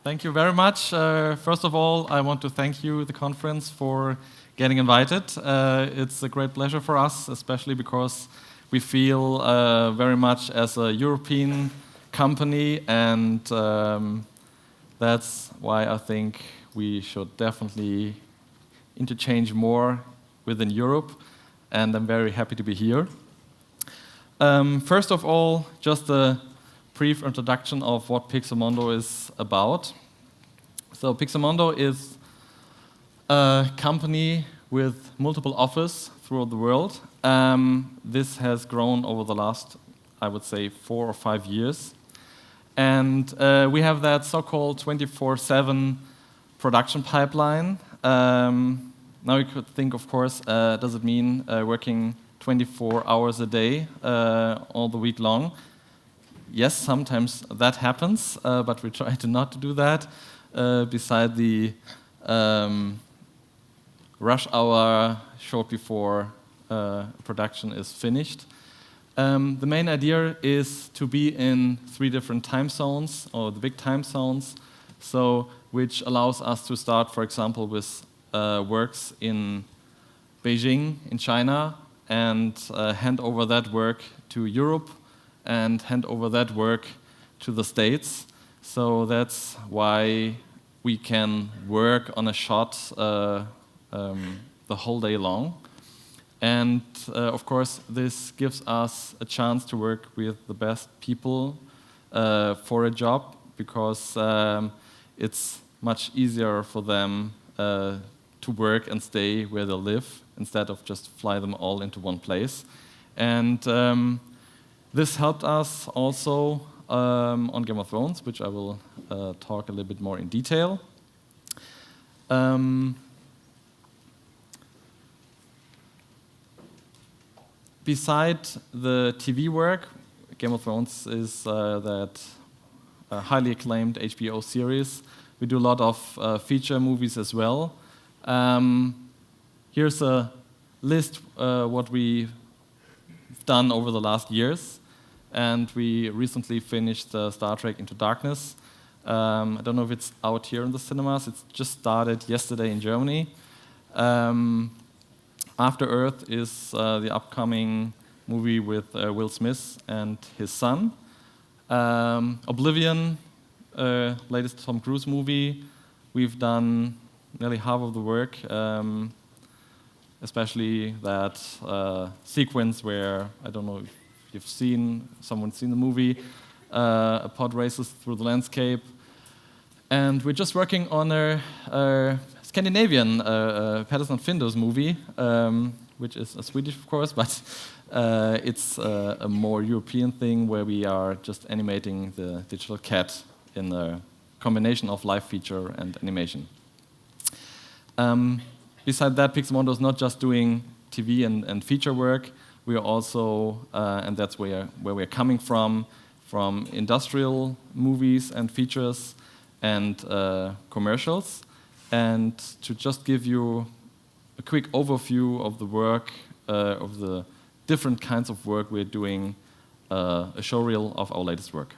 Thank you very much. First of all, I want to thank you, the conference, for getting invited. It's a great pleasure for us, especially because we feel very much as a European company, and that's why I think we should definitely interchange more within Europe, and I'm very happy to be here. First of all, just a brief introduction of what Pixomondo is about. So Pixomondo is a company with multiple offices throughout the world. This has grown over the last, I would say, 4 or 5 years. And we have that so-called 24/7 production pipeline. Now you could think, of course, does it mean working 24 hours a day all the week long? Yes, sometimes that happens, but we try to not to do that. Beside the rush hour short before production is finished. The main idea is to be in 3 different time zones, or the big time zones, so which allows us to start, for example, with works in Beijing, in China, and hand over that work to Europe, and hand over that work to the States. So that's why we can work on a shot the whole day long. And of course, this gives us a chance to work with the best people for a job, because it's much easier for them to work and stay where they live, instead of just fly them all into one place. And this helped us also on Game of Thrones, which I will talk a little bit more in detail. Beside the TV work, Game of Thrones is that highly acclaimed HBO series. We do a lot of feature movies as well. Here's a list what we've done over the last years. And we recently finished Star Trek Into Darkness. I don't know if it's out here in the cinemas. It's just started yesterday in Germany. After Earth is the upcoming movie with Will Smith and his son. Oblivion, latest Tom Cruise movie. We've done nearly half of the work, especially that sequence where, I don't know if you've seen, someone's seen the movie, a pod races through the landscape. And we're just working on a Scandinavian Patterson Findus movie, which is a Swedish, of course, but it's a more European thing where we are just animating the digital cat in a combination of live feature and animation. Beside that, Pixomondo is not just doing TV and feature work. We are also, and that's where we're coming from industrial movies and features and commercials. And to just give you a quick overview of the work, of the different kinds of work we're doing, a showreel of our latest work.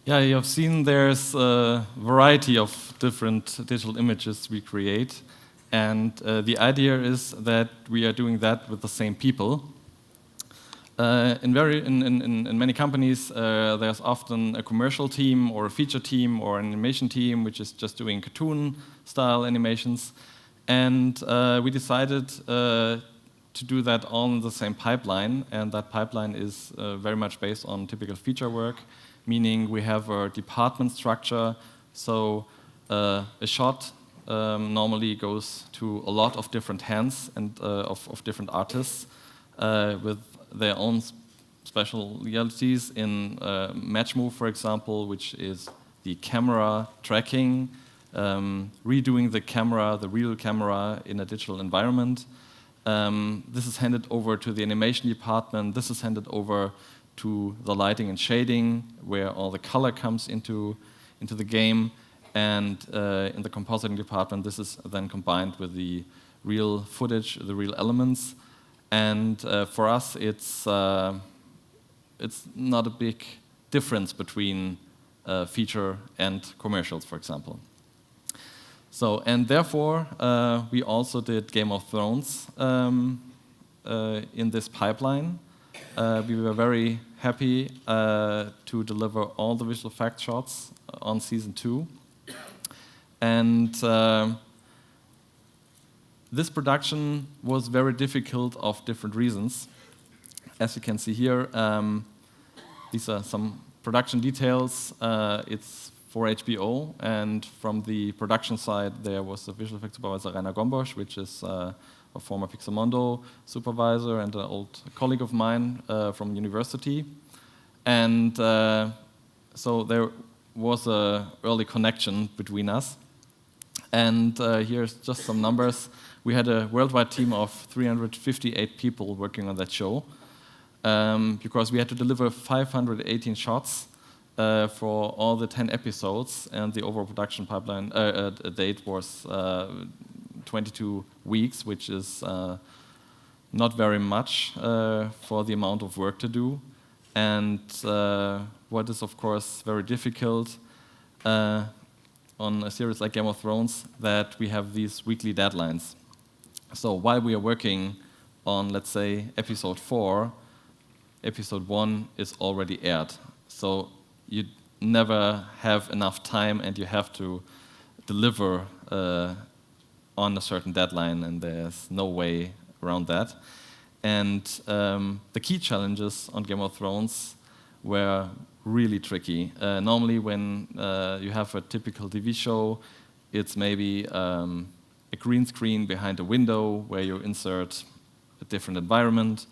Yeah, you have seen there's a variety of different digital images we create, and the idea is that we are doing that with the same people. In many companies, there's often a commercial team or a feature team or an animation team which is just doing cartoon-style animations, and we decided to do that all in the same pipeline, and that pipeline is very much based on typical feature work, meaning we have a department structure, so a shot normally goes to a lot of different hands and of different artists with their own specialties in match move, for example, which is the camera tracking, redoing the camera, the real camera in a digital environment. This is handed over to the animation department. This is handed over to the lighting and shading, where all the color comes into the game. And in the compositing department, this is then combined with the real footage, the real elements. And for us, it's not a big difference between feature and commercials, for example. So, and therefore, we also did Game of Thrones in this pipeline. We were very happy to deliver all the visual effects shots on season 2. And this production was very difficult of different reasons. As you can see here, these are some production details. It's for HBO, and from the production side, there was the visual effects supervisor Rainer Gombosch, which is a former Pixomondo supervisor and an old colleague of mine from university. And so there was an early connection between us. And here's just some numbers. We had a worldwide team of 358 people working on that show because we had to deliver 518 shots for all the 10 episodes, and the overall production pipeline date was 22 weeks, which is not very much for the amount of work to do. And what is, of course, very difficult on a series like Game of Thrones, that we have these weekly deadlines. So while we are working on, let's say, episode 4, episode 1 is already aired. So you never have enough time, and you have to deliver on a certain deadline, and there's no way around that. And the key challenges on Game of Thrones were really tricky. Normally when you have a typical TV show, it's maybe a green screen behind a window where you insert a different environment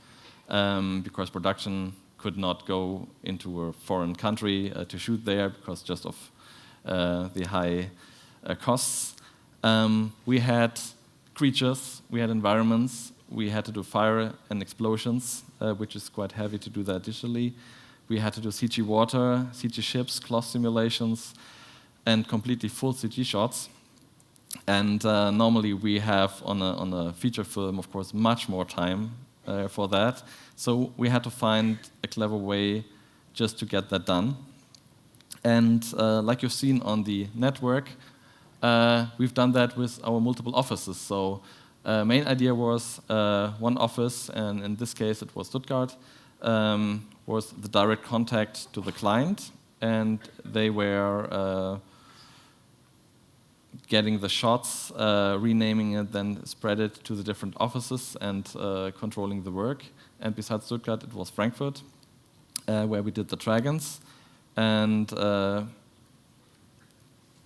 because production could not go into a foreign country to shoot there because just of the high costs. We had creatures, we had environments, we had to do fire and explosions, which is quite heavy to do that digitally. We had to do CG water, CG ships, cloth simulations, and completely full CG shots. And normally we have on a feature film, of course, much more time for that. So we had to find a clever way just to get that done. And like you've seen on the network, we've done that with our multiple offices. So main idea was one office, and in this case it was Stuttgart, was the direct contact to the client, and they were getting the shots, renaming it, then spread it to the different offices and controlling the work. And besides Stuttgart, it was Frankfurt, where we did the dragons. And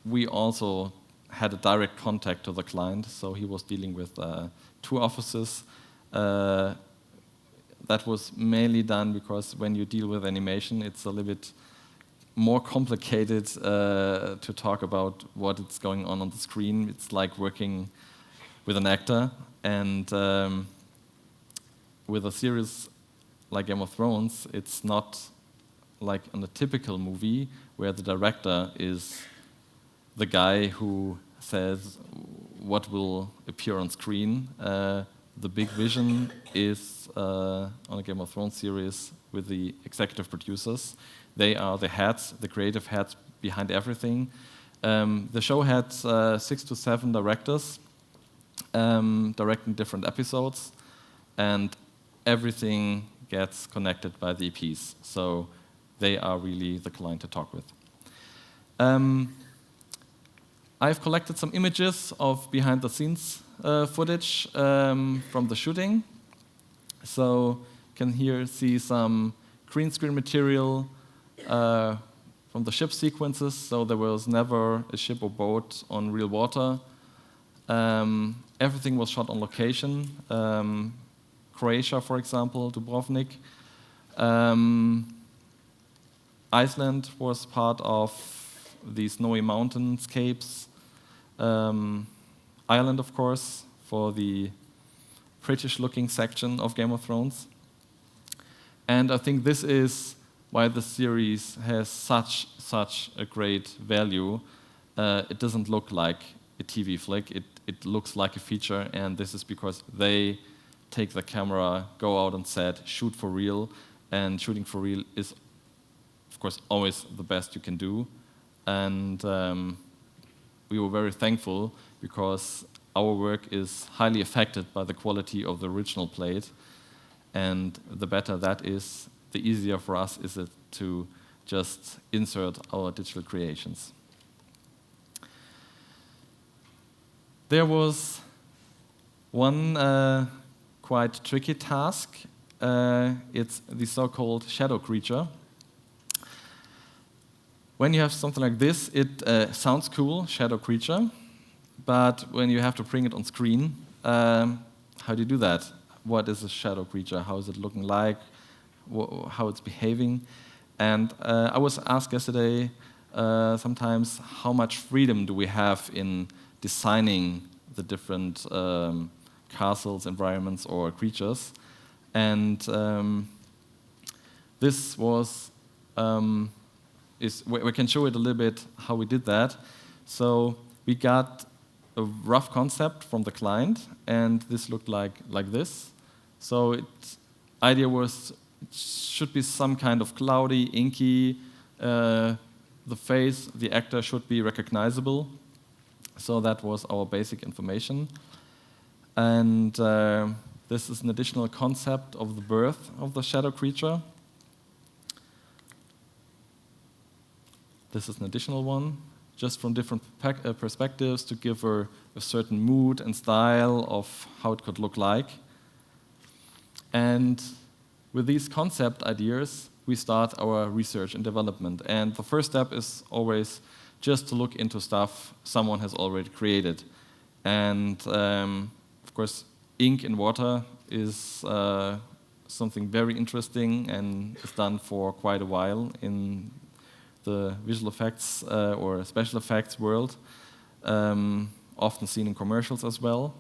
we also had a direct contact to the client, so he was dealing with 2 offices. That was mainly done because when you deal with animation, it's a little bit more complicated to talk about what is going on the screen. It's like working with an actor, and with a series like Game of Thrones, it's not like on a typical movie where the director is the guy who says what will appear on screen. the big vision is on a Game of Thrones series with the executive producers. They are the heads, the creative heads behind everything. The show had 6 to 7 directors directing different episodes, and everything gets connected by the EPs. So they are really the client to talk with. I've collected some images of behind-the-scenes footage from the shooting. So you can here see some green screen material from the ship sequences. So there was never a ship or boat on real water. Everything was shot on location. Croatia, for example, Dubrovnik. Iceland was part of the snowy mountainscapes. Ireland, of course, for the British-looking section of Game of Thrones. And I think this is why the series has such a great value. It doesn't look like a TV flick. It looks like a feature, and this is because they take the camera, go out on set, shoot for real, and shooting for real is, of course, always the best you can do. And we were very thankful because our work is highly affected by the quality of the original plate, and the better that is, the easier for us is it to just insert our digital creations. There was one quite tricky task. It's the so-called shadow creature. When you have something like this, it sounds cool, shadow creature, but when you have to bring it on screen, how do you do that? What is a shadow creature? How is it looking like? How it's behaving? And I was asked yesterday sometimes how much freedom do we have in designing the different castles, environments, or creatures. And this was, we can show it a little bit how we did that. So we got a rough concept from the client, and this looked like this. So idea was it should be some kind of cloudy, inky, the face, the actor should be recognizable. So that was our basic information. And this is an additional concept of the birth of the shadow creature. This is an additional one, just from different perspectives to give her a certain mood and style of how it could look like. And with these concept ideas, we start our research and development. And the first step is always just to look into stuff someone has already created. And of course, ink in water is something very interesting and is done for quite a while in the visual effects or special effects world, often seen in commercials as well.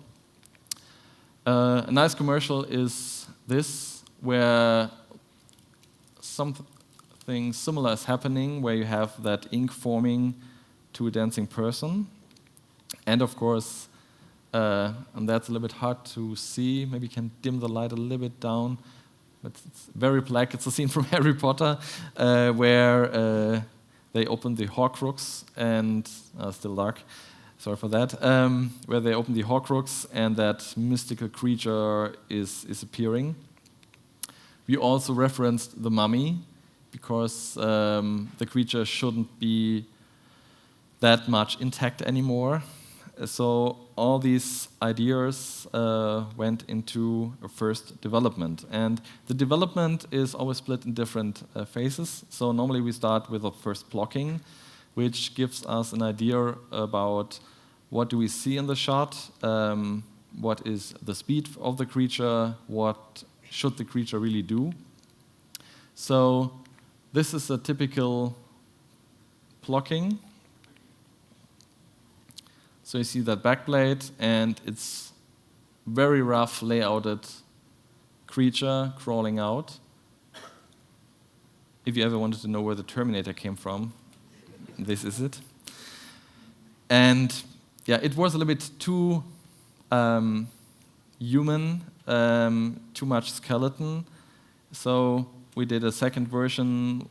A nice commercial is this, where something similar is happening, where you have that ink forming to a dancing person. And of course, and that's a little bit hard to see, maybe you can dim the light a little bit down, but it's very black. It's a scene from Harry Potter where they open the Horcrux, and still dark, sorry for that, where they open the Horcrux and that mystical creature is appearing. We also referenced the mummy, because the creature shouldn't be that much intact anymore. So all these ideas went into a first development. And the development is always split in different phases. So normally we start with a first blocking, which gives us an idea about what do we see in the shot, what is the speed of the creature, what should the creature really do. So this is a typical blocking. So you see that backplate, and it's very rough layouted creature crawling out. If you ever wanted to know where the Terminator came from, this is it. And yeah, it was a little bit too human too much skeleton. So we did a second version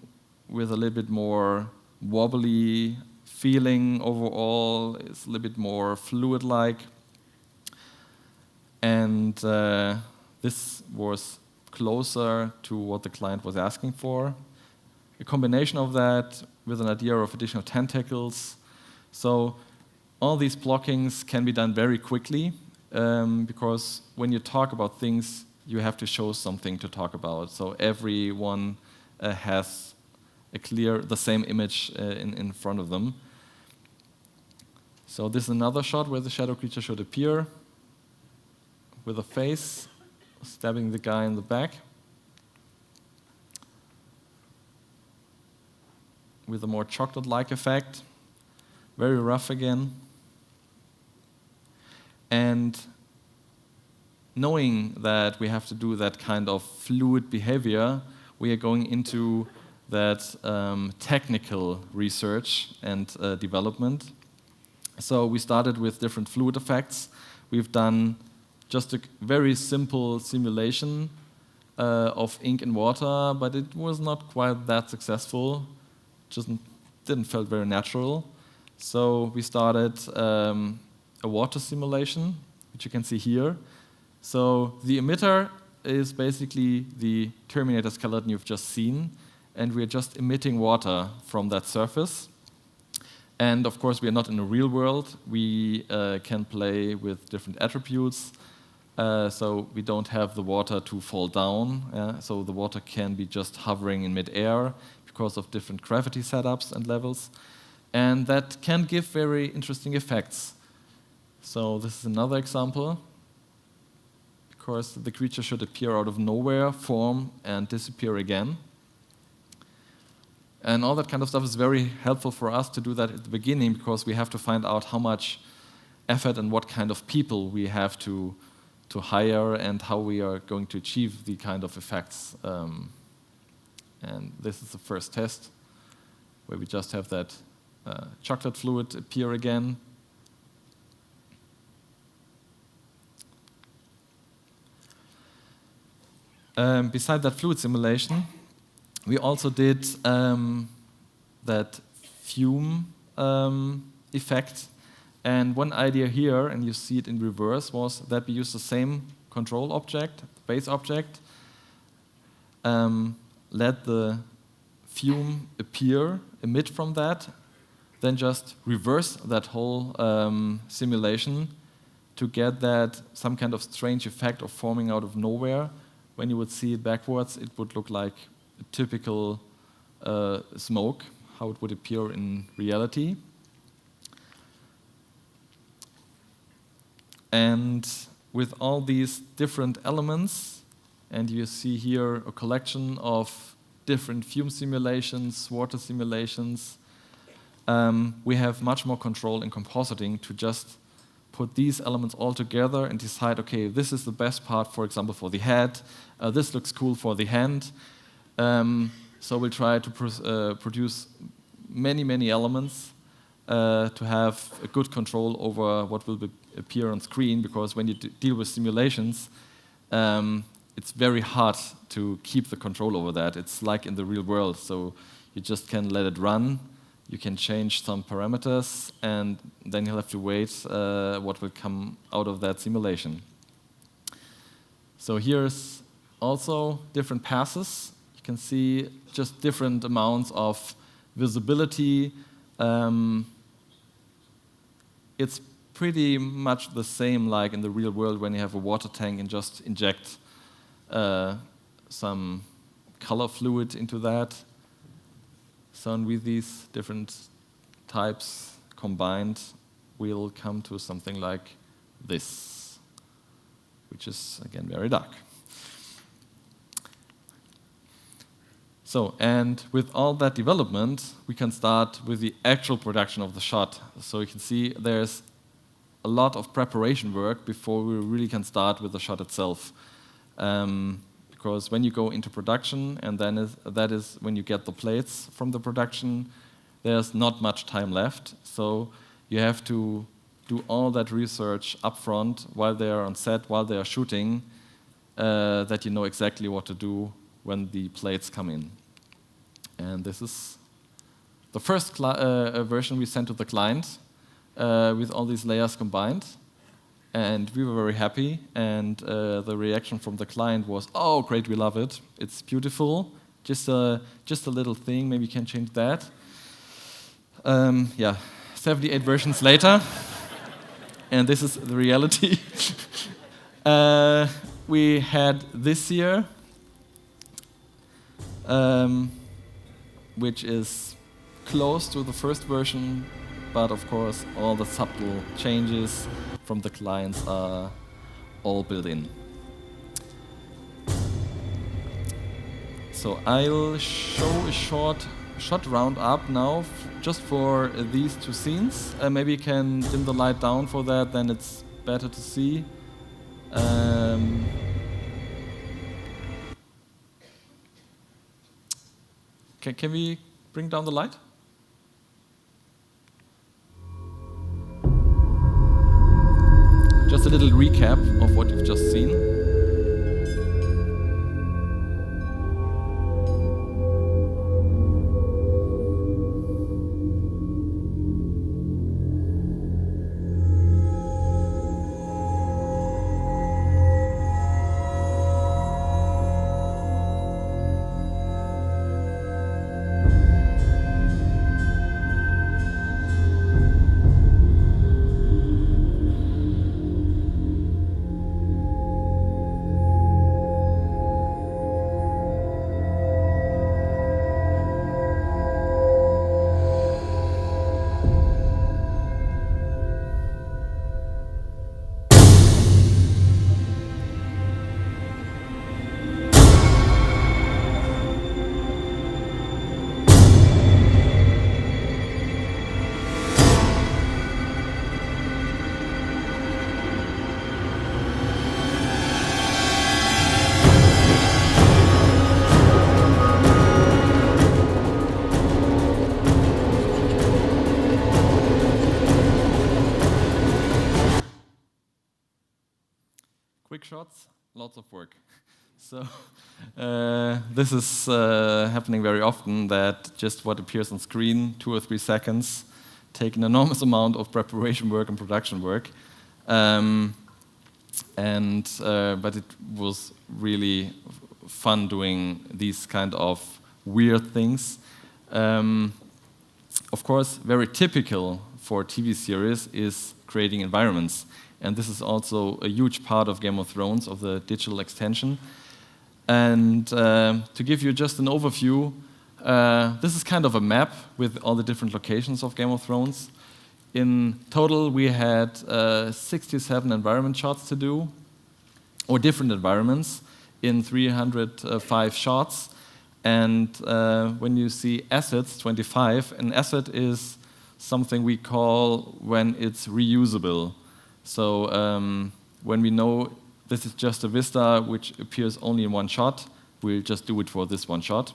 with a little bit more wobbly feeling overall. It's a little bit more fluid-like. And this was closer to what the client was asking for. A combination of that with an idea of additional tentacles. So all these blockings can be done very quickly because when you talk about things, you have to show something to talk about. So everyone has the same image in front of them. So this is another shot where the shadow creature should appear with a face, stabbing the guy in the back, with a more chocolate-like effect, very rough again. And knowing that we have to do that kind of fluid behavior, we are going into that technical research and development. So we started with different fluid effects. We've done just a very simple simulation of ink and water, but it was not quite that successful. Just didn't feel very natural. So we started a water simulation, which you can see here. So the emitter is basically the Terminator skeleton you've just seen, and we're just emitting water from that surface. And of course, we are not in the real world. We can play with different attributes. So we don't have the water to fall down. So the water can be just hovering in midair because of different gravity setups and levels. And that can give very interesting effects. So this is another example. Of course, the creature should appear out of nowhere, form, and disappear again. And all that kind of stuff is very helpful for us to do that at the beginning because we have to find out how much effort and what kind of people we have to hire and how we are going to achieve the kind of effects. And this is the first test where we just have that chocolate fluid appear again. Beside that fluid simulation, we also did that fume effect. And one idea here, and you see it in reverse, was that we use the same control object, base object, let the fume appear, emit from that, then just reverse that whole simulation to get that some kind of strange effect of forming out of nowhere. When you would see it backwards, it would look like a typical smoke, how it would appear in reality. And with all these different elements, and you see here a collection of different fume simulations, water simulations, we have much more control in compositing to just put these elements all together and decide, okay, this is the best part, for example, for the head. This looks cool for the hand. So we'll try to produce many, many elements to have a good control over what will appear on screen, because when you deal with simulations, it's very hard to keep the control over that. It's like in the real world, so you just can let it run. You can change some parameters, and then you'll have to wait what will come out of that simulation. So here's also different passes. You can see just different amounts of visibility. It's pretty much the same like in the real world when you have a water tank and just inject some color fluid into that. So and with these different types combined, we'll come to something like this, which is, again, very dark. So, and with all that development, we can start with the actual production of the shot. So you can see there's a lot of preparation work before we really can start with the shot itself. Because when you go into production, and then that is when you get the plates from the production, there's not much time left. So you have to do all that research up front while they are on set, while they are shooting, that you know exactly what to do when the plates come in. And this is the first version we sent to the client with all these layers combined. And we were very happy, and the reaction from the client was, "Oh, great, we love it. It's beautiful. Just a little thing. Maybe you can change that." Yeah, 78 versions later, and this is the reality. We had this year, which is close to the first version, but of course all the subtle changes from the clients are all built in. So I'll show a short roundup now, just for these two scenes. Maybe you can dim the light down for that, then it's better to see. Can we bring down the light? Just a little recap of what you've just seen. Quick shots, lots of work. So this is happening very often, that just what appears on screen, 2 or 3 seconds, take an enormous amount of preparation work and production work. But it was really fun doing these kind of weird things. Of course, very typical for a TV series is creating environments. And this is also a huge part of Game of Thrones, of the digital extension. And to give you just an overview, this is kind of a map with all the different locations of Game of Thrones. In total, we had 67 environment shots to do, or different environments, in 305 shots. And when you see assets, 25, an asset is something we call when it's reusable. So when we know this is just a vista which appears only in one shot, we'll just do it for this one shot.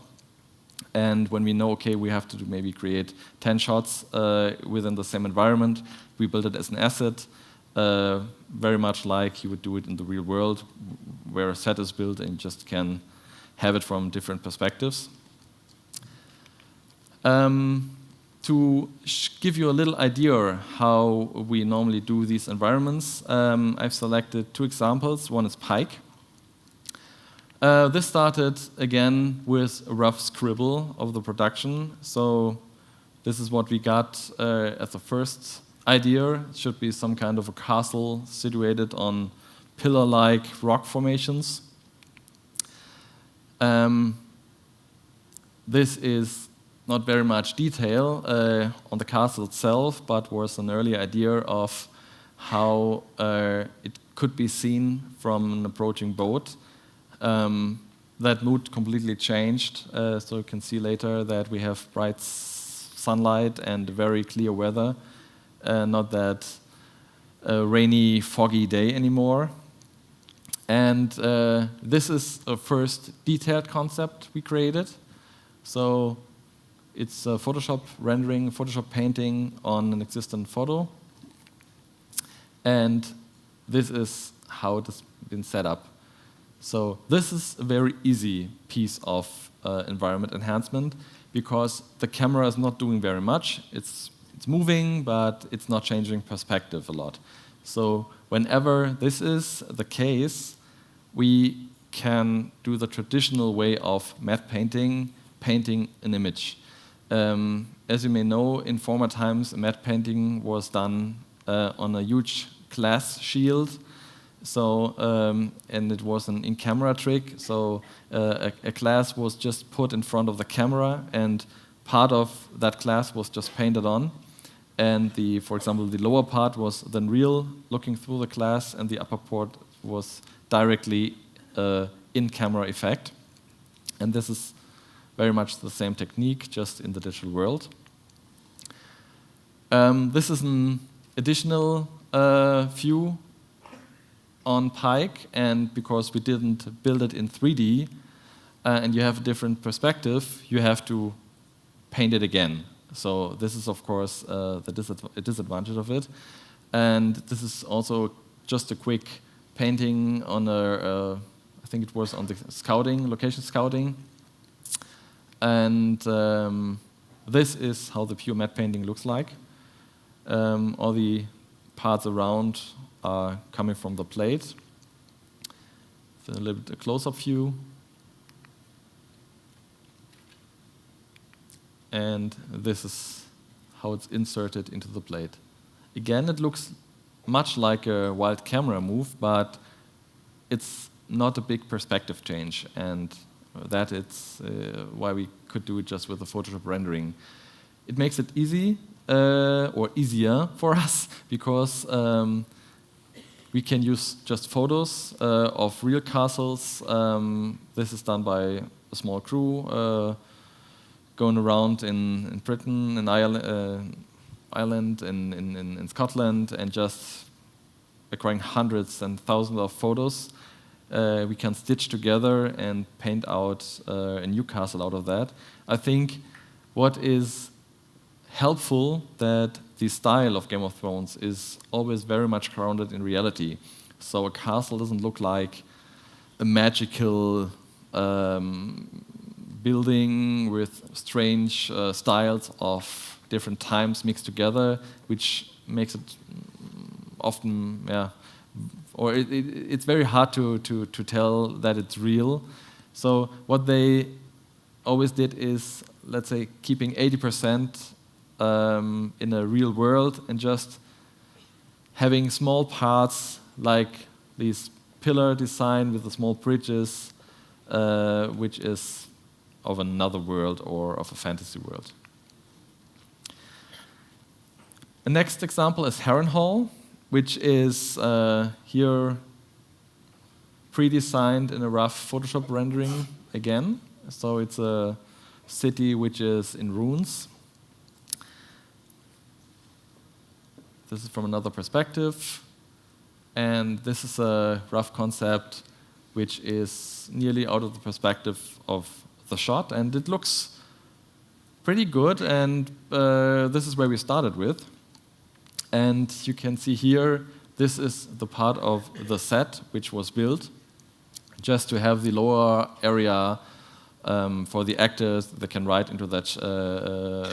And when we know, okay, we have to maybe create 10 shots within the same environment, we build it as an asset, very much like you would do it in the real world, where a set is built and you just can have it from different perspectives. To give you a little idea how we normally do these environments, I've selected 2 examples. One is Pike. This started again with a rough scribble of the production. So this is what we got as the first idea. It should be some kind of a castle situated on pillar-like rock formations. This is not very much detail on the castle itself, but was an early idea of how it could be seen from an approaching boat. That mood completely changed, so you can see later that we have bright sunlight and very clear weather, not that rainy, foggy day anymore. And this is a first detailed concept we created. So it's a Photoshop rendering, Photoshop painting on an existing photo. And this is how it has been set up. So this is a very easy piece of environment enhancement because the camera is not doing very much. It's moving, but it's not changing perspective a lot. So whenever this is the case, we can do the traditional way of matte painting, painting an image. As you may know, in former times, matte painting was done on a huge glass shield. So, and it was an in-camera trick. So a glass was just put in front of the camera, and part of that glass was just painted on. And for example, the lower part was then real, looking through the glass, and the upper part was directly in-camera effect. And this is very much the same technique, just in the digital world. This is an additional view on Pike, and because we didn't build it in 3D, and you have a different perspective, you have to paint it again. So this is, of course, a disadvantage of it. And this is also just a quick painting on I think it was on the scouting, location scouting. And this is how the pure matte painting looks like. All the parts around are coming from the plate. So a little bit a close-up view. And this is how it's inserted into the plate. Again, it looks much like a wild camera move, but it's not a big perspective change, and that it's why we could do it just with the Photoshop rendering. It makes it easy, or easier for us, because we can use just photos of real castles. This is done by a small crew going around in Britain, in Ireland, in Scotland, and just acquiring hundreds and thousands of photos. We can stitch together and paint out a new castle out of that. I think what is helpful that the style of Game of Thrones is always very much grounded in reality. So a castle doesn't look like a magical building with strange styles of different times mixed together, which makes it often, or it's very hard to tell that it's real. So what they always did is, let's say, keeping 80% in a real world and just having small parts like these pillar design with the small bridges, which is of another world or of a fantasy world. The next example is Harrenhal, which is here pre-designed in a rough Photoshop rendering again. So it's a city which is in ruins. This is from another perspective. And this is a rough concept which is nearly out of the perspective of the shot. And it looks pretty good. And this is where we started with. And you can see here, this is the part of the set which was built just to have the lower area for the actors that can write into that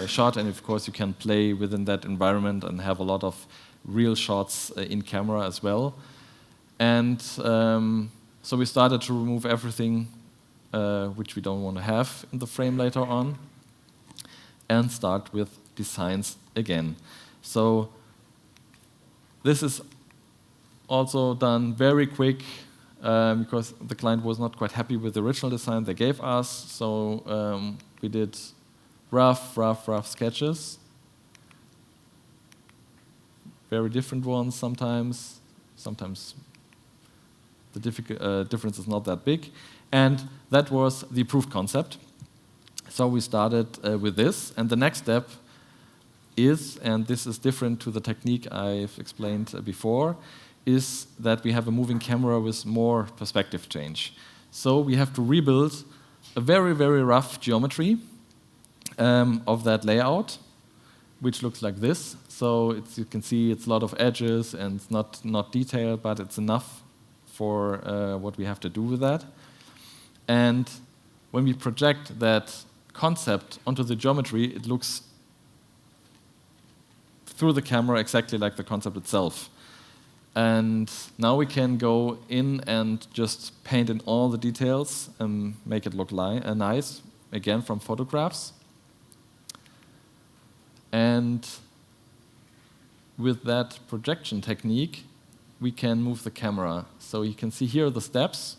shot. And of course, you can play within that environment and have a lot of real shots in camera as well. And so we started to remove everything which we don't want to have in the frame later on and start with designs again. So this is also done very quick because the client was not quite happy with the original design they gave us. So we did rough sketches. Very different ones sometimes. Sometimes the difference is not that big. And that was the proof concept. So we started with this. And the next step is, and this is different to the technique I've explained before, is that we have a moving camera with more perspective change. So we have to rebuild a very, very rough geometry of that layout, which looks like this. So you can see it's a lot of edges and it's not detailed, but it's enough for what we have to do with that. And when we project that concept onto the geometry, it looks through the camera exactly like the concept itself. And now we can go in and just paint in all the details and make it look nice, again from photographs. And with that projection technique, we can move the camera. So you can see here the steps.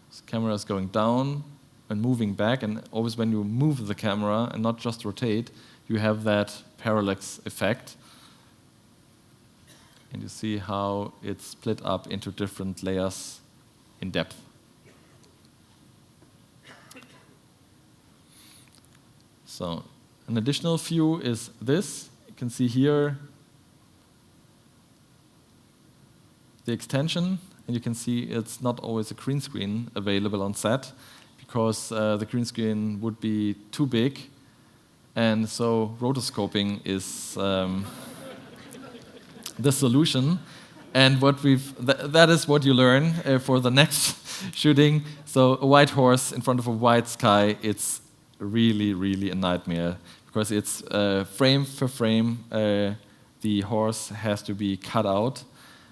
This camera is going down and moving back, and always when you move the camera and not just rotate, you have that parallax effect. And you see how it's split up into different layers in depth. So an additional view is this. You can see here the extension, and you can see it's not always a green screen available on set, because the green screen would be too big, and so rotoscoping is the solution. And that is what you learn for the next shooting. So a white horse in front of a white sky, it's really, really a nightmare, because it's frame for frame. The horse has to be cut out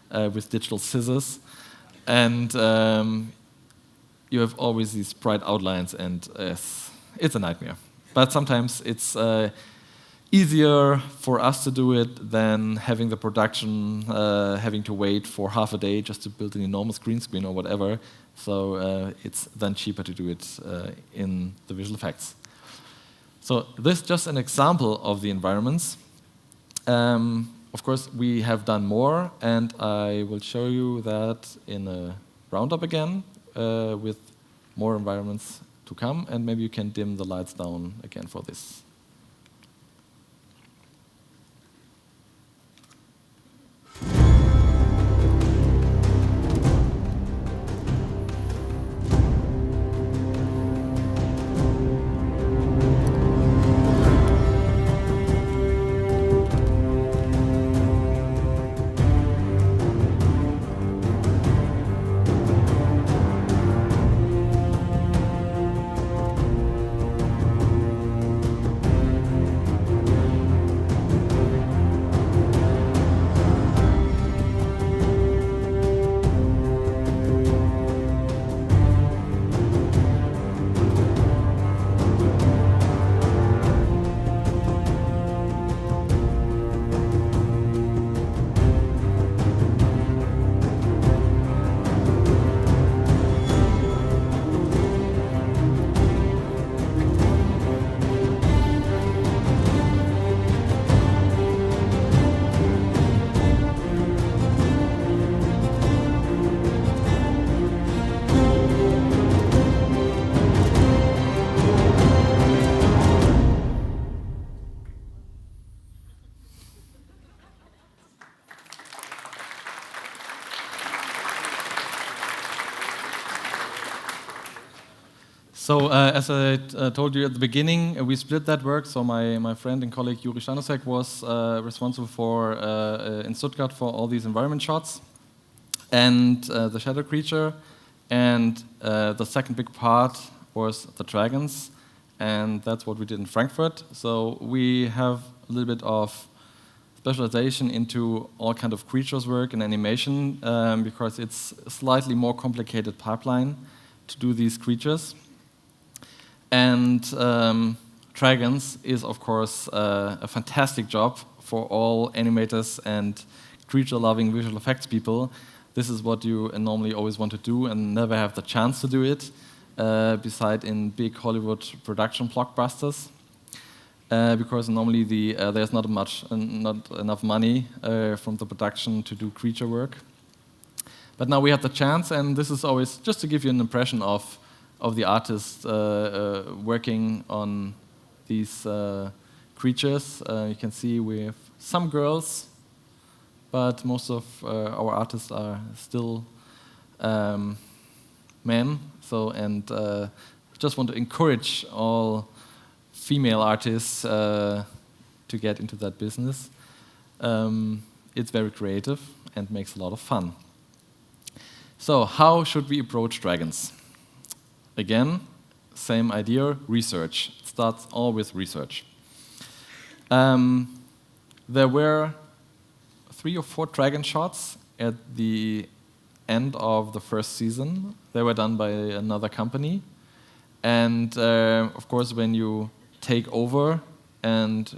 with digital scissors, and you have always these bright outlines, and it's a nightmare. But sometimes it's easier for us to do it than having the production having to wait for half a day just to build an enormous green screen or whatever. So it's then cheaper to do it in the visual effects. So this is just an example of the environments. Of course, we have done more, and I will show you that in a roundup again with more environments to come, and maybe you can dim the lights down again for this. So as I told you at the beginning, we split that work. So my friend and colleague Yuri Stanosek was responsible for, in Stuttgart, for all these environment shots and the shadow creature. And the second big part was the dragons. And that's what we did in Frankfurt. So we have a little bit of specialization into all kind of creatures work and animation because it's a slightly more complicated pipeline to do these creatures. And dragons is, of course, a fantastic job for all animators and creature-loving visual effects people. This is what you normally always want to do and never have the chance to do it, beside in big Hollywood production blockbusters, because normally there's not enough money from the production to do creature work. But now we have the chance, and this is always just to give you an impression of the artists working on these creatures. You can see we have some girls, but most of our artists are still men. So, and just want to encourage all female artists to get into that business. it's very creative and makes a lot of fun. So how should we approach dragons? Again, same idea, research. It starts all with research. There were 3 or 4 dragon shots at the end of the first season. They were done by another company. And of course, when you take over and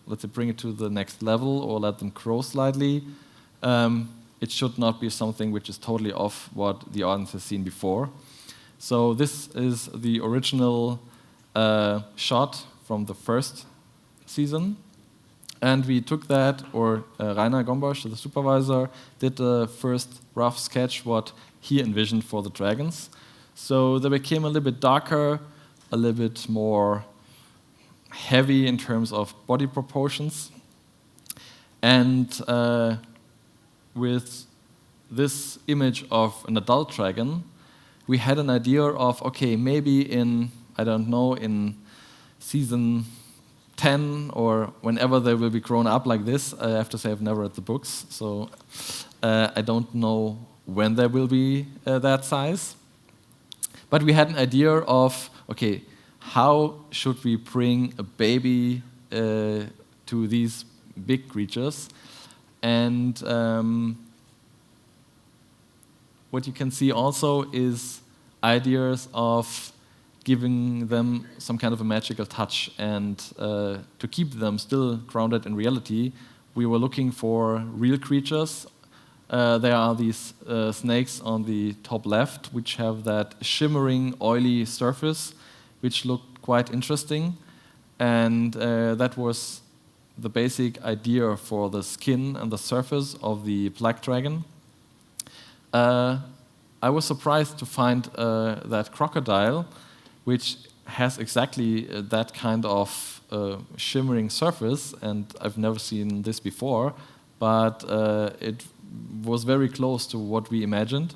let's say bring it to the next level or let them grow slightly, it should not be something which is totally off what the audience has seen before. So this is the original shot from the first season. And we took that, or Rainer Gombosch, the supervisor, did the first rough sketch what he envisioned for the dragons. So they became a little bit darker, a little bit more heavy in terms of body proportions. And with this image of an adult dragon, we had an idea of, okay, maybe in, I don't know, in season 10 or whenever they will be grown up like this. I have to say I've never read the books, so I don't know when they will be that size. But we had an idea of, okay, how should we bring a baby to these big creatures? And what you can see also is ideas of giving them some kind of a magical touch, and to keep them still grounded in reality, we were looking for real creatures. There are these snakes on the top left, which have that shimmering, oily surface, which look quite interesting. And that was the basic idea for the skin and the surface of the black dragon. I was surprised to find that crocodile, which has exactly that kind of shimmering surface, and I've never seen this before, but it was very close to what we imagined.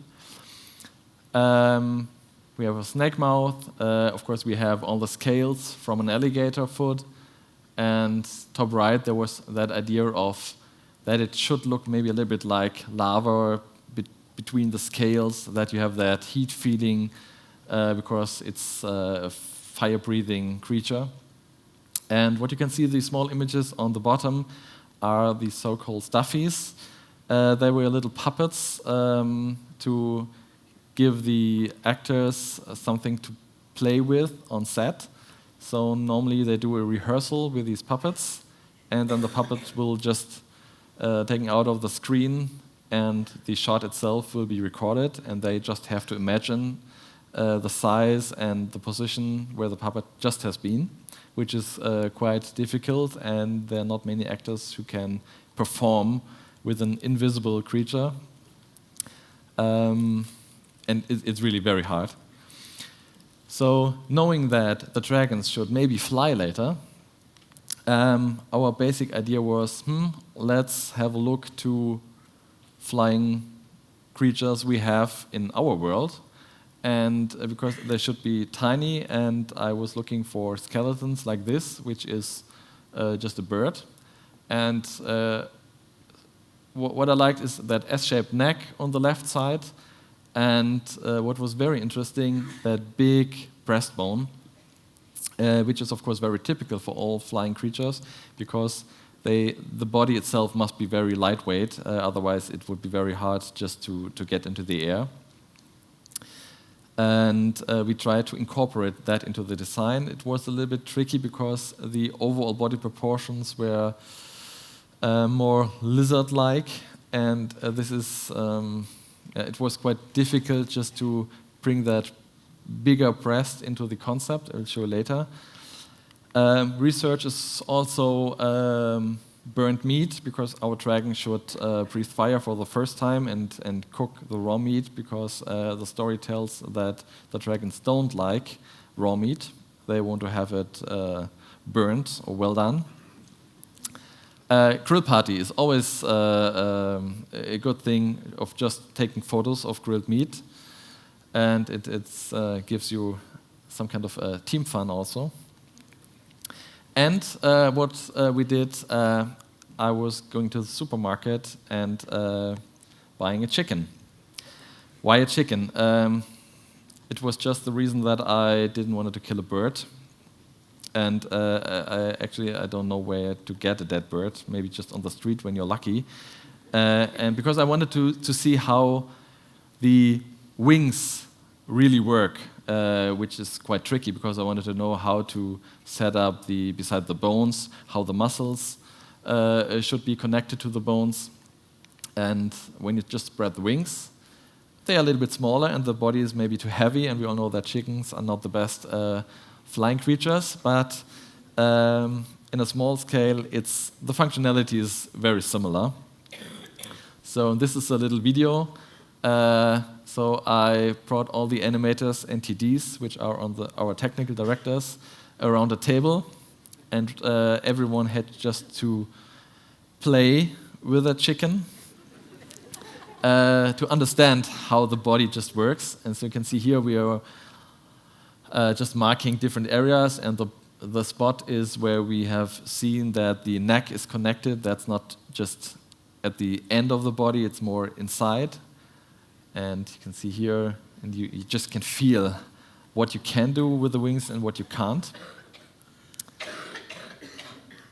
We have a snake mouth. Of course, we have all the scales from an alligator foot. And top right, there was that idea of that it should look maybe a little bit like lava between the scales, that you have that heat feeling because it's a fire-breathing creature. And what you can see, these small images on the bottom are the so-called stuffies. They were little puppets to give the actors something to play with on set. So normally they do a rehearsal with these puppets, and then the puppets will just taken out of the screen, and the shot itself will be recorded, and they just have to imagine the size and the position where the puppet just has been, which is quite difficult, and there are not many actors who can perform with an invisible creature. And it's really very hard. So knowing that the dragons should maybe fly later, our basic idea was, let's have a look to flying creatures we have in our world. And because they should be tiny, and I was looking for skeletons like this, which is just a bird. And what I liked is that S-shaped neck on the left side, and what was very interesting, that big breastbone, which is of course very typical for all flying creatures, because the body itself must be very lightweight, otherwise it would be very hard just to get into the air. And we tried to incorporate that into the design. It was a little bit tricky because the overall body proportions were more lizard-like, and this is it was quite difficult just to bring that bigger breast into the concept. I'll show you later. Research is also burnt meat, because our dragon should breathe fire for the first time and cook the raw meat, because the story tells that the dragons don't like raw meat. They want to have it burnt or well done. Grill party is always a good thing of just taking photos of grilled meat, and it gives you some kind of team fun also. And what we did, I was going to the supermarket and buying a chicken. Why a chicken? It was just the reason that I didn't want to kill a bird. And I don't know where to get a dead bird, maybe just on the street when you're lucky. And because I wanted to see how the wings really work, which is quite tricky because I wanted to know how to set up beside the bones, how the muscles should be connected to the bones. And when you just spread the wings, they are a little bit smaller and the body is maybe too heavy, and we all know that chickens are not the best flying creatures, but in a small scale, the functionality is very similar. So this is a little video. So I brought all the animators and TDs, which are our technical directors, around a table, and everyone had just to play with a chicken to understand how the body just works. And so you can see here we are just marking different areas, and the spot is where we have seen that the neck is connected. That's not just at the end of the body, it's more inside. And you can see here, and you just can feel what you can do with the wings and what you can't.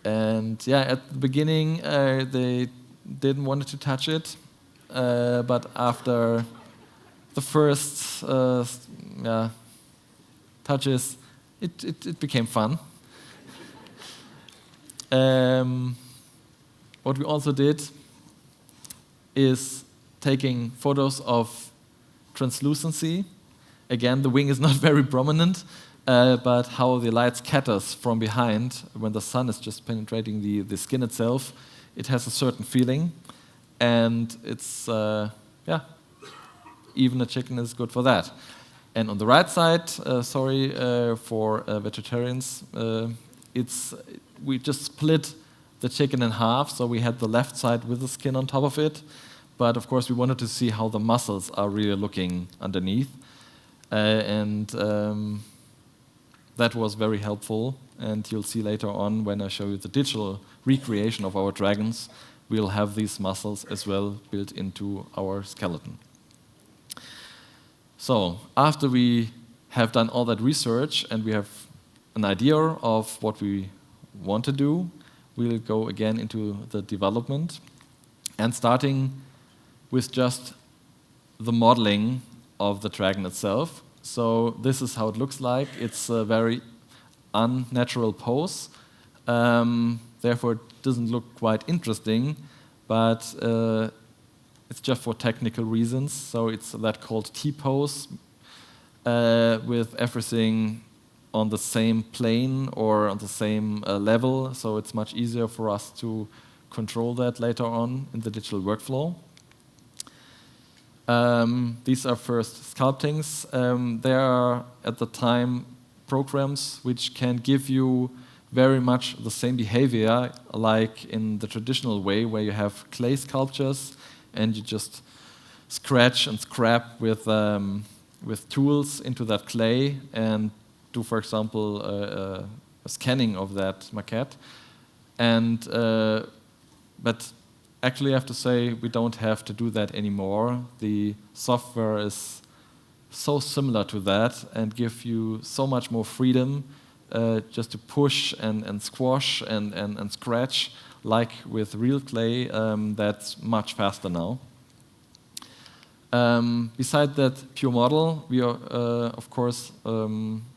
And yeah, at the beginning, they didn't want to touch it, but after the first touches, it became fun. What we also did is taking photos of translucency. Again, the wing is not very prominent, but how the light scatters from behind when the sun is just penetrating the skin itself. It has a certain feeling, and it's, even a chicken is good for that. And on the right side, for vegetarians, we just split the chicken in half, so we had the left side with the skin on top of it. But of course, we wanted to see how the muscles are really looking underneath. That was very helpful. And you'll see later on when I show you the digital recreation of our dragons, we'll have these muscles as well built into our skeleton. So after we have done all that research and we have an idea of what we want to do, we'll go again into the development, and starting with just the modeling of the dragon itself. So this is how it looks like. It's a very unnatural pose. Therefore, it doesn't look quite interesting, but it's just for technical reasons. So it's that called T-pose, with everything on the same plane or on the same level. So it's much easier for us to control that later on in the digital workflow. These are first sculptings. There are, at the time, programs which can give you very much the same behavior like in the traditional way, where you have clay sculptures and you just scratch and scrap with tools into that clay and do, for example, a scanning of that maquette. But actually, I have to say, we don't have to do that anymore. The software is so similar to that and give you so much more freedom just to push and squash and scratch like with real clay. That's much faster now. Beside that pure model, we are, of course,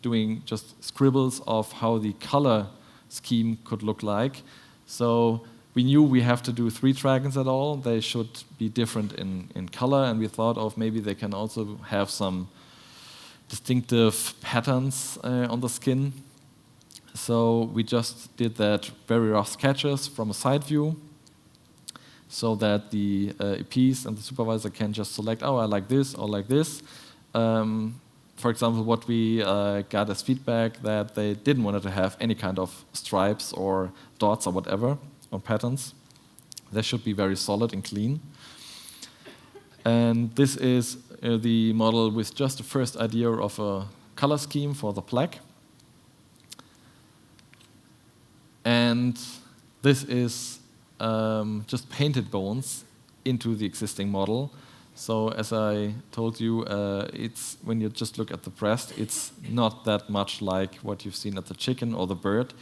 doing just scribbles of how the color scheme could look like. So we knew we have to do 3 dragons at all. They should be different in color, and we thought of maybe they can also have some distinctive patterns on the skin. So we just did that very rough sketches from a side view, so that the EPs and the supervisor can just select, oh, I like this or like this. For example, what we got as feedback that they didn't want to have any kind of stripes or dots or whatever on patterns. They should be very solid and clean. And this is the model with just the first idea of a color scheme for the plaque. And this is just painted bones into the existing model. So as I told you, it's when you just look at the breast, it's not that much like what you've seen at the chicken or the bird.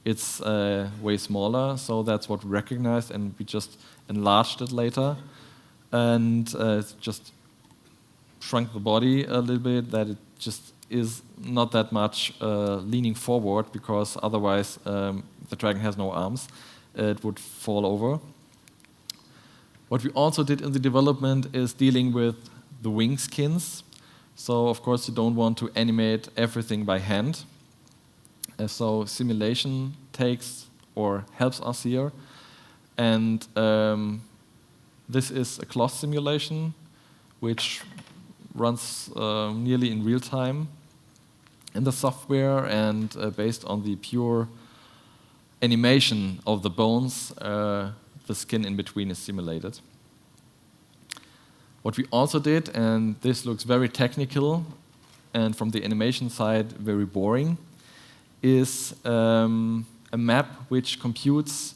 It's way smaller, so that's what we recognized, and we just enlarged it later, and just shrunk the body a little bit, that it just is not that much leaning forward, because otherwise the dragon has no arms. It would fall over. What we also did in the development is dealing with the wing skins. So of course you don't want to animate everything by hand. So simulation takes or helps us here. And this is a cloth simulation which runs nearly in real time in the software, and based on the pure animation of the bones, the skin in between is simulated. What we also did, and this looks very technical and from the animation side very boring, is a map which computes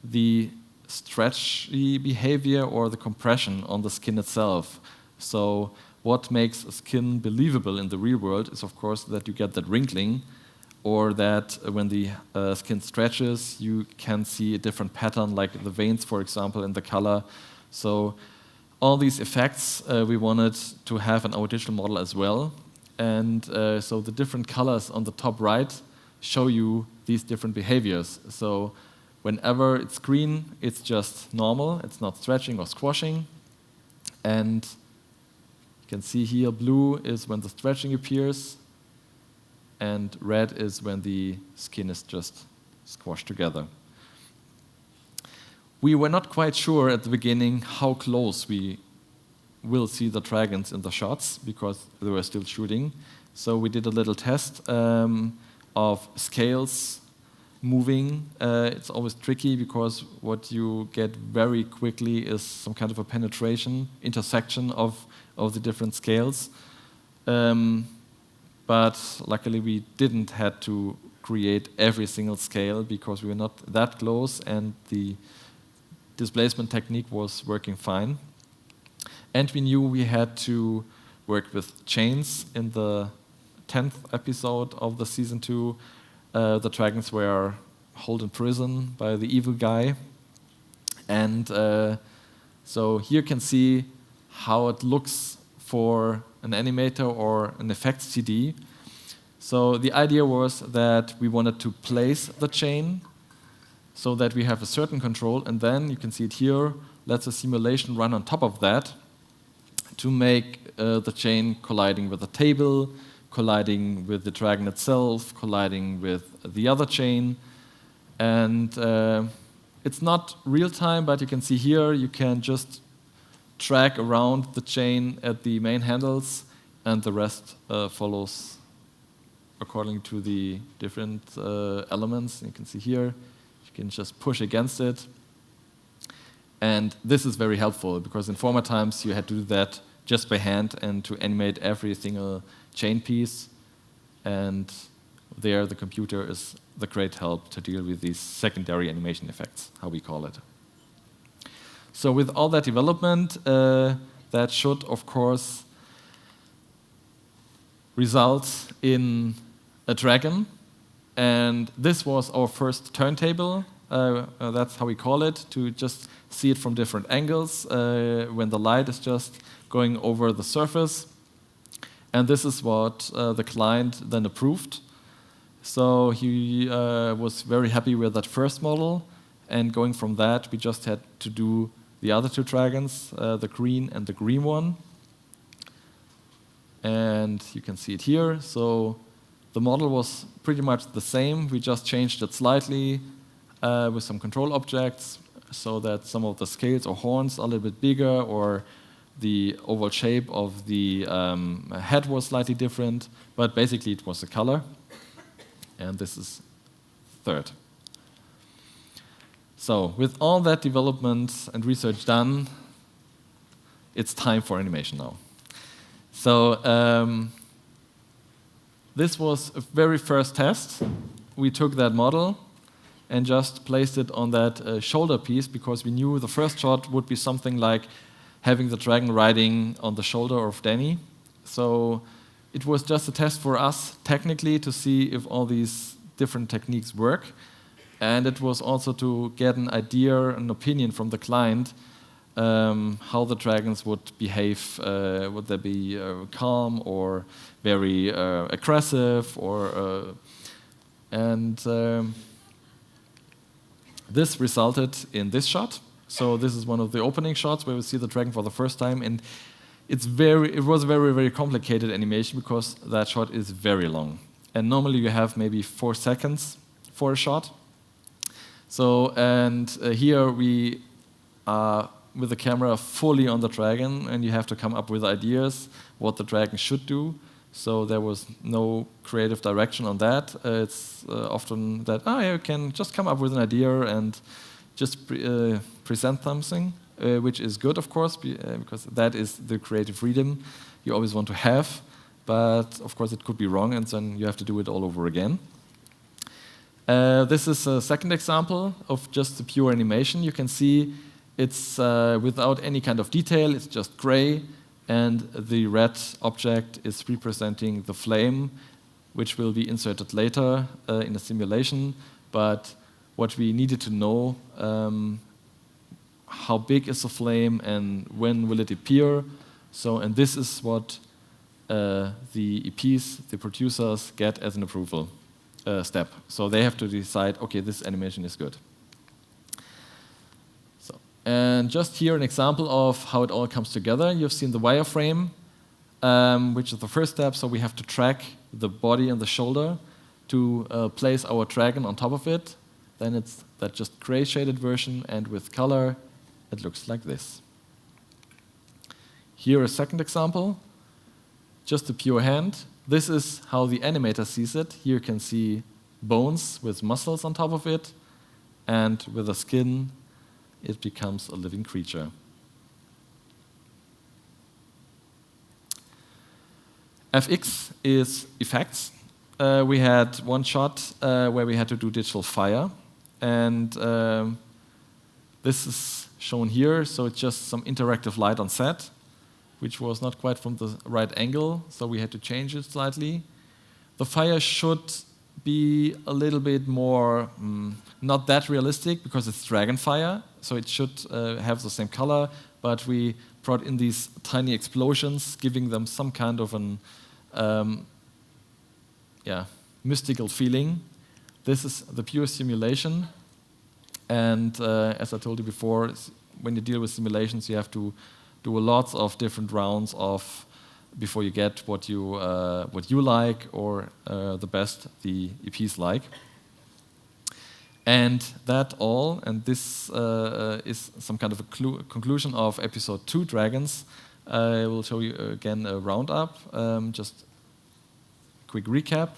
the stretchy behavior or the compression on the skin itself. So what makes a skin believable in the real world is, of course, that you get that wrinkling, or that when the skin stretches, you can see a different pattern, like the veins, for example, in the color. So all these effects we wanted to have in our digital model as well. And so the different colors on the top right show you these different behaviors. So whenever it's green, it's just normal. It's not stretching or squashing. And you can see here blue is when the stretching appears, and red is when the skin is just squashed together. We were not quite sure at the beginning how close we will see the dragons in the shots, because they were still shooting. So we did a little test of scales moving. It's always tricky, because what you get very quickly is some kind of a penetration, intersection of the different scales. But luckily we didn't have to create every single scale, because we were not that close, and the displacement technique was working fine. And we knew we had to work with chains. In the 10th episode of the season 2, the dragons were held in prison by the evil guy. And so here you can see how it looks for an animator or an effects CD. So the idea was that we wanted to place the chain so that we have a certain control, and then you can see it here, let's a simulation run on top of that to make the chain colliding with the table, colliding with the dragon itself, colliding with the other chain. And it's not real time, but you can see here, you can just track around the chain at the main handles, and the rest follows according to the different elements. You can see here, you can just push against it. And this is very helpful, because in former times you had to do that just by hand and to animate every single chain piece. And there the computer is the great help to deal with these secondary animation effects, how we call it. So with all that development, that should, of course, result in a dragon. And this was our first turntable. That's how we call it, to just see it from different angles when the light is just going over the surface. And this is what the client then approved. So he was very happy with that first model. And going from that, we just had to do the other two dragons, the green and the green one. And you can see it here. So the model was pretty much the same. We just changed it slightly with some control objects, so that some of the scales or horns are a little bit bigger, or the oval shape of the head was slightly different. But basically it was the color. And this is third. So with all that development and research done, it's time for animation now. So this was a very first test. We took that model, and just placed it on that shoulder piece, because we knew the first shot would be something like having the dragon riding on the shoulder of Danny. So it was just a test for us technically to see if all these different techniques work. And it was also to get an idea, an opinion from the client, how the dragons would behave. Would they be calm or very aggressive? This resulted in this shot. So this is one of the opening shots where we see the dragon for the first time, and it was a very, very complicated animation because that shot is very long. And normally you have maybe 4 seconds for a shot. So, here we are with the camera fully on the dragon, and you have to come up with ideas what the dragon should do. So there was no creative direction on that. It's often that you can just come up with an idea and just present something, which is good, of course, because that is the creative freedom you always want to have. But of course, it could be wrong, and then you have to do it all over again. This is a second example of just the pure animation. You can see it's without any kind of detail. It's just gray, and the red object is representing the flame, which will be inserted later in a simulation. But what we needed to know, how big is the flame and when will it appear. So, and this is what the EPs, the producers, get as an approval step. So they have to decide, okay, this animation is good. So, and just here an example of how it all comes together. You've seen the wireframe, which is the first step. So we have to track the body and the shoulder to place our dragon on top of it. Then it's that just gray shaded version, and with color, it looks like this. Here a second example, just a pure hand. This is how the animator sees it. Here you can see bones with muscles on top of it, and with the skin, it becomes a living creature. FX is effects. We had one shot where we had to do digital fire, and this is shown here. So it's just some interactive light on set, which was not quite from the right angle, so we had to change it slightly. The fire should be a little bit more, not that realistic, because it's dragon fire, so it should have the same color, but we brought in these tiny explosions, giving them some kind of an mystical feeling. This is the pure simulation, and as I told you before, when you deal with simulations, you have to do lots of different rounds of before you get what you like, or the best the EPs like. And that all, and this is some kind of a conclusion of episode 2, Dragons. I will show you again a roundup, just a quick recap,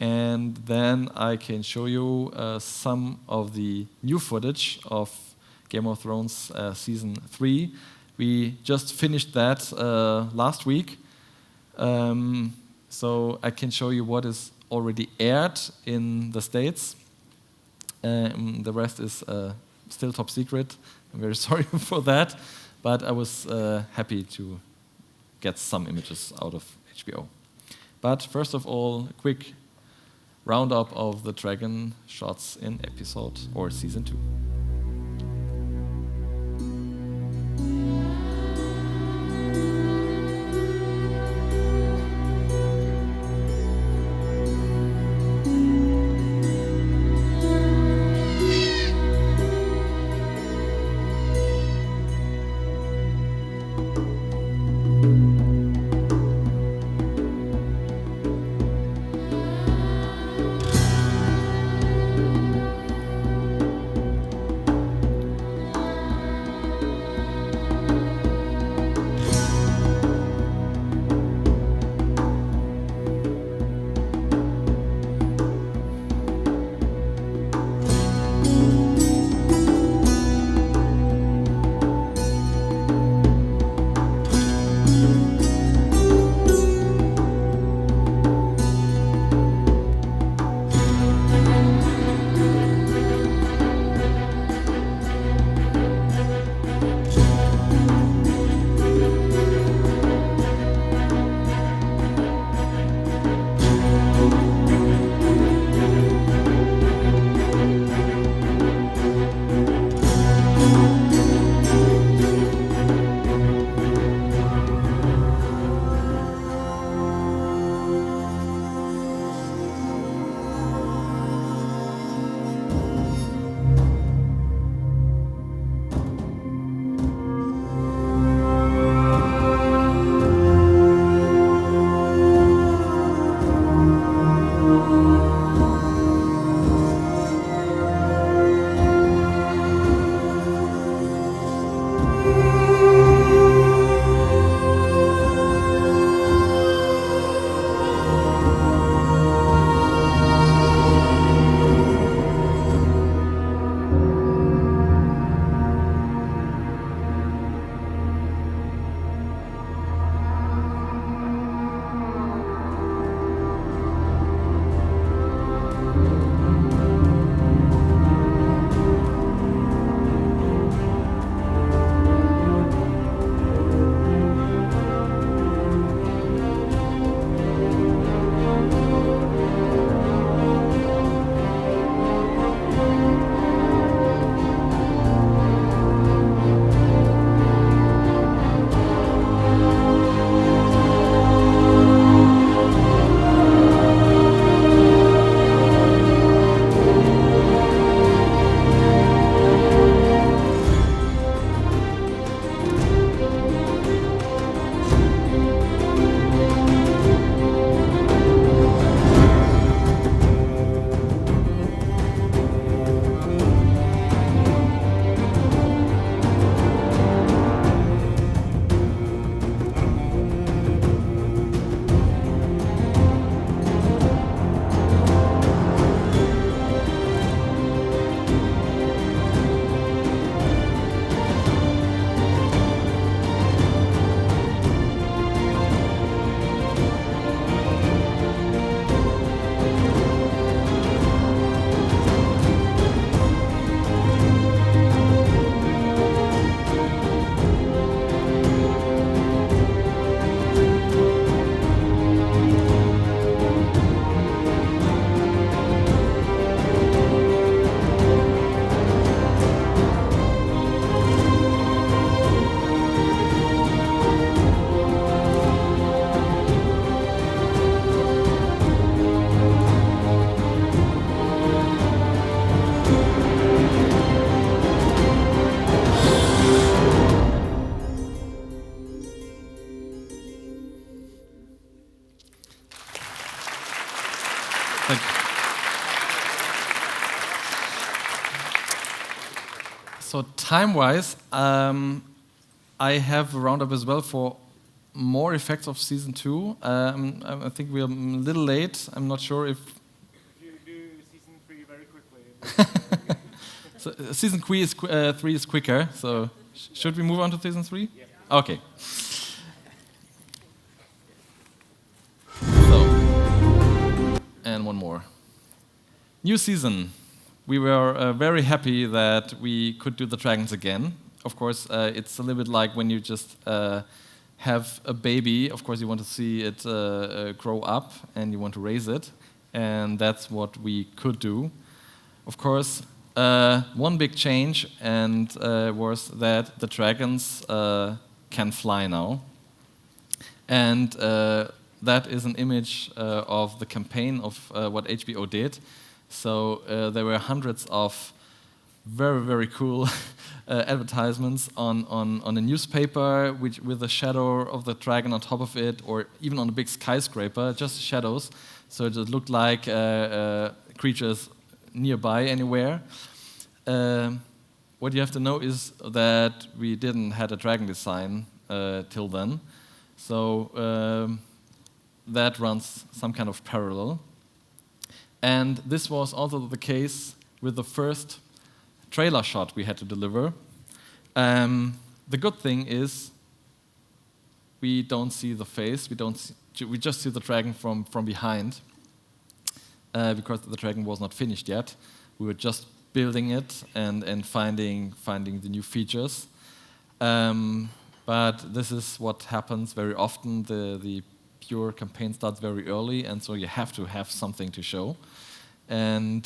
and then I can show you some of the new footage of Game of Thrones Season 3. We just finished that last week, so I can show you what is already aired in the States. The rest is still top secret. I'm very sorry for that, but I was happy to get some images out of HBO. But first of all, a quick roundup of the dragon shots in episode or season 2. Thank So time-wise, I have a roundup as well for more effects of season 2. I think we're a little late. I'm not sure if you do season 3 very quickly. so, season 3 is quicker. So should we move on to season 3? Yeah. Okay. So, and one more. New season. We were very happy that we could do the dragons again. Of course, it's a little bit like when you just have a baby. Of course, you want to see it grow up and you want to raise it. And that's what we could do. Of course, one big change was that the dragons can fly now. And that is an image of the campaign of what HBO did. So there were hundreds of very, very cool advertisements on a newspaper with a shadow of the dragon on top of it, or even on a big skyscraper, just shadows. So it just looked like creatures nearby anywhere. What you have to know is that we didn't had a dragon design till then. So that runs some kind of parallel. And this was also the case with the first trailer shot we had to deliver. The good thing is we don't see the face. We just see the dragon from behind because the dragon was not finished yet. We were just building it and finding the new features. But this is what happens very often. The pure campaign starts very early, and so you have to have something to show. And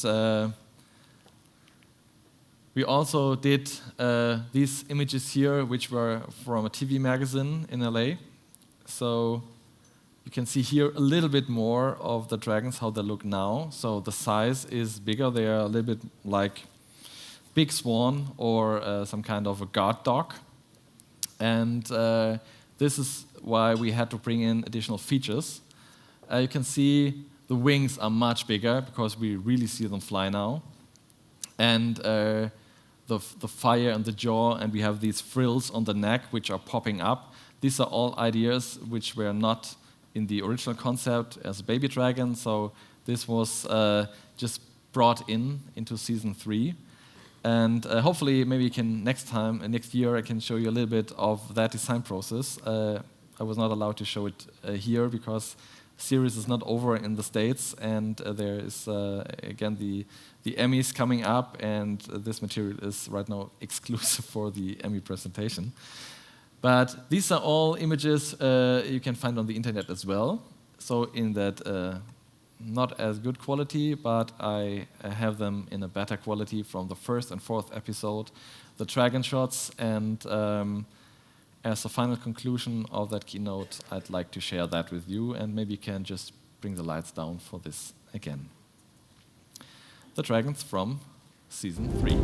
we also did these images here, which were from a TV magazine in LA. So you can see here a little bit more of the dragons, how they look now. So the size is bigger. They are a little bit like big swan or some kind of a guard dog. And this is why we had to bring in additional features. You can see the wings are much bigger because we really see them fly now. And the fire and the jaw, and we have these frills on the neck which are popping up. These are all ideas which were not in the original concept as a baby dragon, so this was just brought into season 3. And hopefully, maybe next year, I can show you a little bit of that design process. I was not allowed to show it here because series is not over in the States, and there is again the Emmys coming up, and this material is right now exclusive for the Emmy presentation. But these are all images you can find on the internet as well. So in that not as good quality, but I have them in a better quality from the first and fourth episode, the dragon shots, and as a final conclusion of that keynote, I'd like to share that with you, and maybe you can just bring the lights down for this again. The dragons from season 3.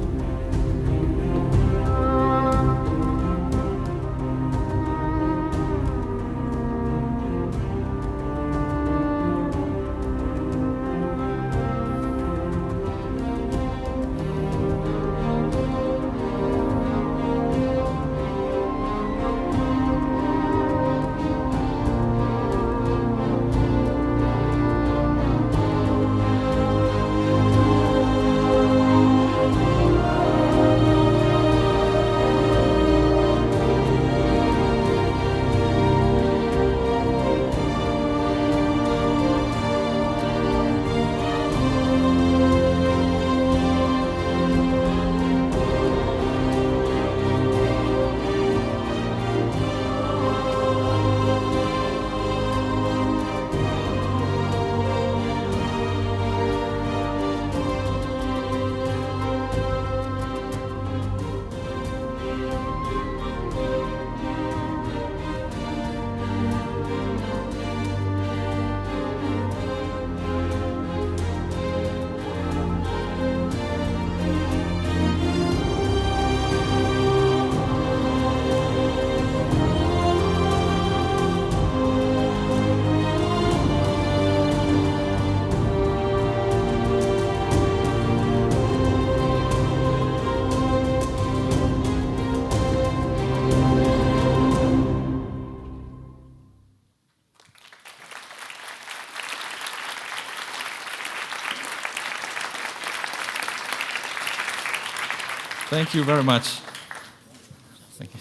Thank you very much. Thank you.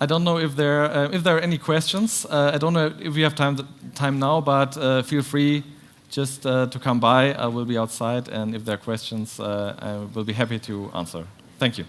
I don't know if there are any questions. I don't know if we have time now, but feel free just to come by. I will be outside, and if there are questions, I will be happy to answer. Thank you.